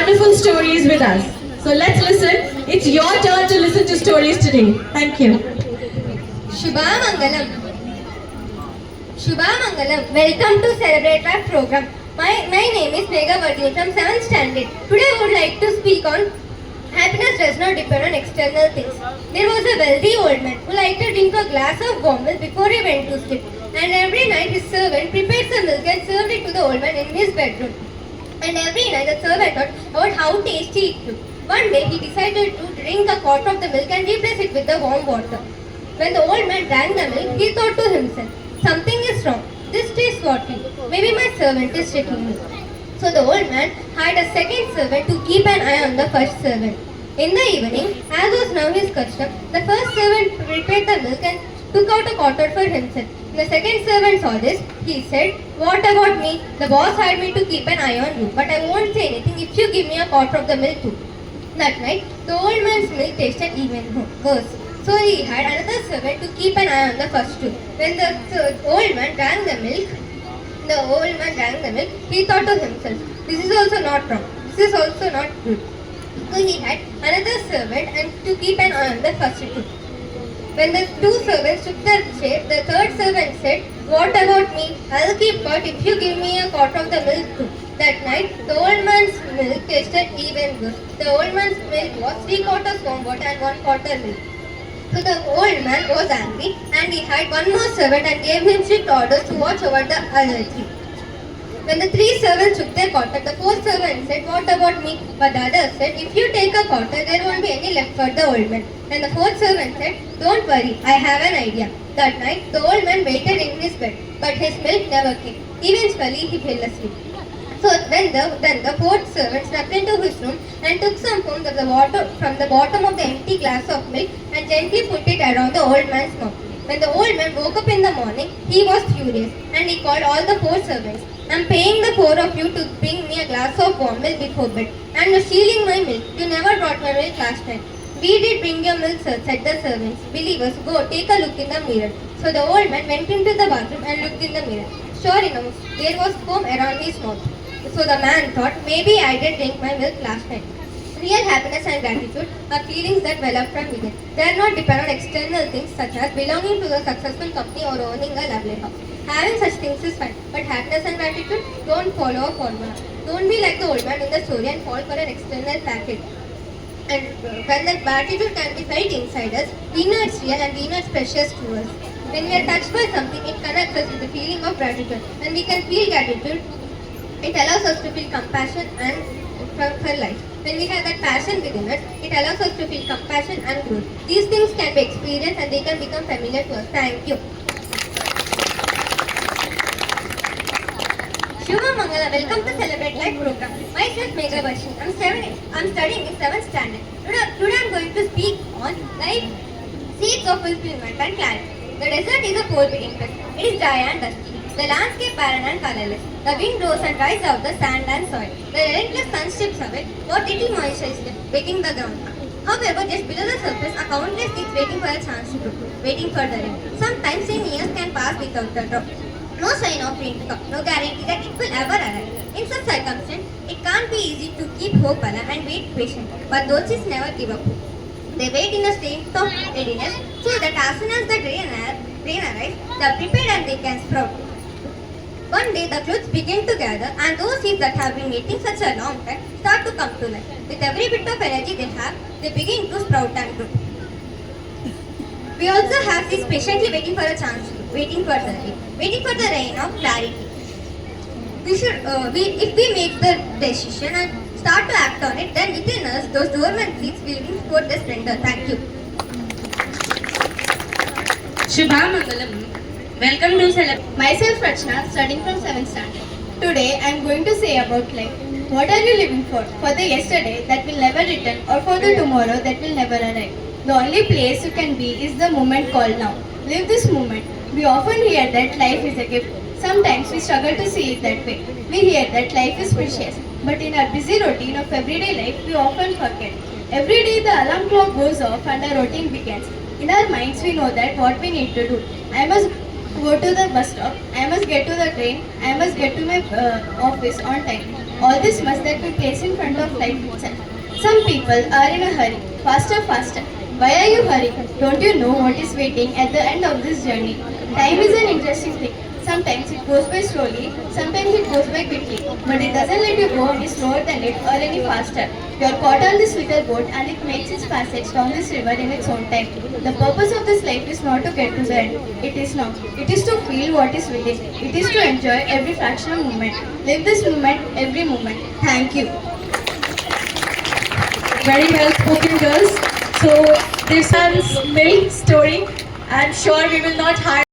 wonderful stories with us. So let's listen. It's your turn to listen to stories today. Thank you. Shubhamangalam. Shubhamangalam. Welcome to Celebrate Life program. My name is Megha Vardhini from 7th standard. Today I would like to speak on happiness does not depend on external things. There was a wealthy old man who liked to drink a glass of warm milk before he went to sleep. And every night his servant prepared some milk and served it to the old man in his bedroom. And every night the servant thought about how tasty it looked. One day he decided to drink a quarter of the milk and replace it with the warm water. When the old man drank the milk, he thought to himself, something is wrong. This tastes watery. Maybe my servant is tricking me. So the old man hired a second servant to keep an eye on the first servant. In the evening, as was now his custom, the first servant prepared the milk and took out a quarter for himself. The second servant saw this. He said, what about me? The boss hired me to keep an eye on you, but I won't say anything if you give me a quarter of the milk too. That night, the old man's milk tasted even worse. So he had another servant to keep an eye on the first two. When the old man drank the milk, he thought to himself, this is also not wrong. This is also not good. So he had another servant and to keep an eye on the first two. When the two servants took their shape, the third servant said, what about me? I'll keep quiet if you give me a quarter of the milk too. That night, the old man's milk tasted even worse. The old man's milk was 3/4 warm water and 1/4 milk. So the old man was angry and he hired one more servant and gave him strict orders to watch over the other three. When the three servants took their quarter, the fourth servant said, what about me? But the other said, if you take a quarter, there won't be any left for the old man. And the fourth servant said, don't worry, I have an idea. That night, the old man waited in his bed, but his milk never came. Eventually, he fell asleep. So then the fourth servant stepped into his room and took some foam from the bottom of the empty glass of milk and gently put it around the old man's mouth. When the old man woke up in the morning, he was furious and he called all the four servants. I'm paying the four of you to bring me a glass of warm milk before bed. And you're stealing my milk. You never brought my milk last night. We did bring your milk, sir, said the servants. Believe us, go, take a look in the mirror. So the old man went into the bathroom and looked in the mirror. Sure enough, there was foam around his mouth. So the man thought, maybe I did drink my milk last night. Real happiness and gratitude are feelings that well up from within. They are not dependent on external things such as belonging to a successful company or owning a lovely house. Having such things is fine, but happiness and gratitude don't follow a formula. Don't be like the old man in the story and fall for an external package. And when the gratitude can be felt inside us, we know it's real and we know it's precious to us. When we are touched by something, it connects us with the feeling of gratitude. When we can feel gratitude, it allows us to feel compassion and for life. When we have that passion within us, it allows us to feel compassion and growth. These things can be experienced and they can become familiar to us. Thank you. Shubha Mangala, welcome to Celebrate Life program. Myself Megha Vardhini. I'm studying in 7th standard. Today I'm going to speak on life, seeds of fulfillment and clarity. The desert is a cold-beating place. It is dry and dusty. The landscape barren and colorless. The wind blows and dries out the sand and soil. The relentless sun strips away what little moisture is left, wetting the ground. However, just below the surface are countless seeds waiting for a chance to grow, waiting for the rain. Sometimes 10 years can pass without the drop. No sign of rain to come, no guarantee that it will ever arrive. In such circumstances, it can't be easy to keep hope alive and wait patiently. But those seeds never give up. They wait in a state of readiness so that as soon as the rain arrives, they are prepared and they can sprout. One day the clouds begin to gather and those seeds that have been waiting such a long time start to come to life. With every bit of energy they have, they begin to sprout and grow. We also have seeds patiently waiting for a chance, waiting for the rain of clarity. If we make the decision and start to act on it, then within us those dormant seeds will bring forth the splendor. Thank you. Shubhamangalam. Welcome to Celebrate. Myself Rachna, studying from 7th standard. Today I am going to say about life. What are you living for? For the yesterday that will never return or for the tomorrow that will never arrive? The only place you can be is the moment called now. Live this moment. We often hear that life is a gift. Sometimes we struggle to see it that way. We hear that life is precious. But in our busy routine of everyday life, we often forget. Every day the alarm clock goes off and our routine begins. In our minds we know that what we need to do. I must go to the bus stop, I must get to the train, I must get to my office on time. all this must that we place in front of life itself. Some people are in a hurry, faster, faster. Why are you hurrying? Don't you know what is waiting at the end of this journey? Time is an interesting thing. Sometimes it goes by slowly, sometimes it goes by quickly, but it doesn't let you go any slower than it or any faster. You are caught on this little boat and it makes its passage down this river in its own time. The purpose of this life is not to get to the end. It is not. It is to feel what is within. It is to enjoy every fraction of moment. Live this moment, every moment. Thank you. Very well spoken, girls. So, this one's milk story. I'm sure we will not hide.